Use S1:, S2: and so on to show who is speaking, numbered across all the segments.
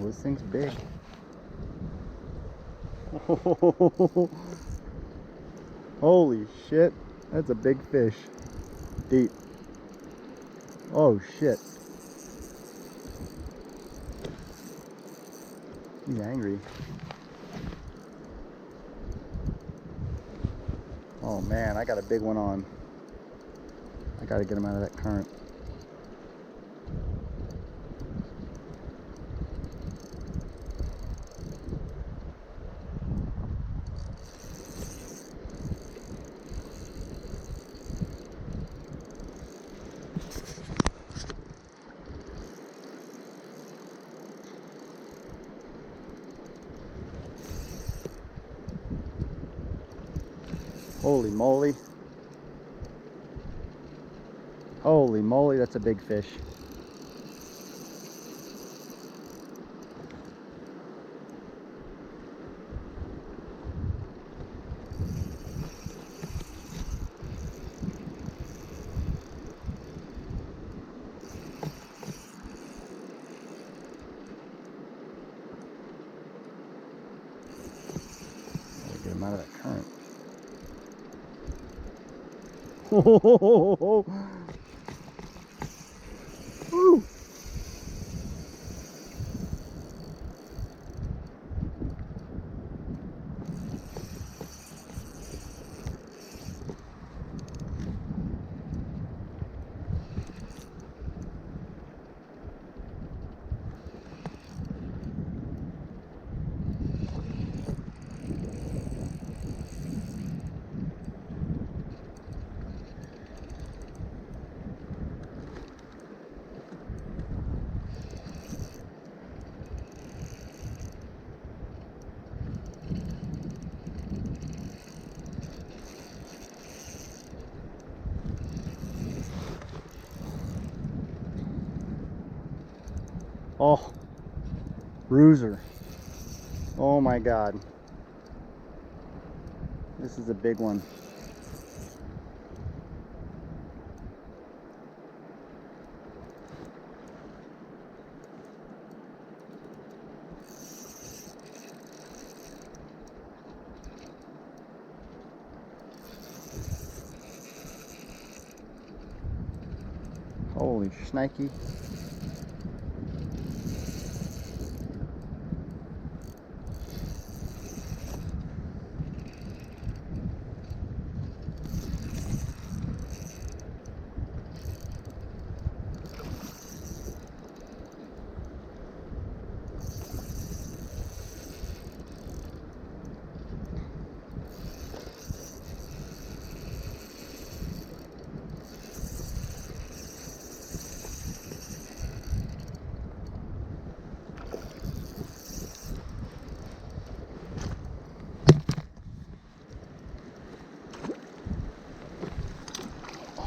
S1: this thing's big. Holy shit, that's a big fish. Deep. Oh shit. He's angry. Oh man, I got a big one on. I gotta get him out of that current. Holy moly. Holy moly, that's a big fish. Gotta get him out of that current. Woo! Oh, bruiser. Oh my God. This is a big one. Holy shnikey.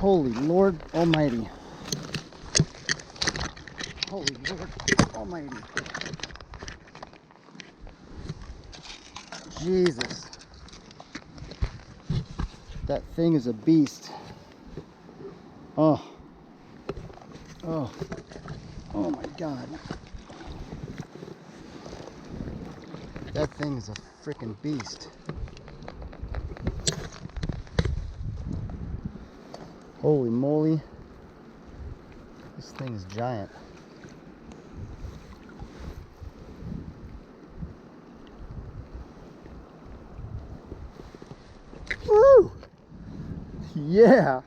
S1: Holy Lord Almighty. Holy Lord Almighty. Jesus. That thing is a beast. Oh. Oh. Oh my God. That thing is a freaking beast. Holy moly. This thing is giant. Woo! Yeah!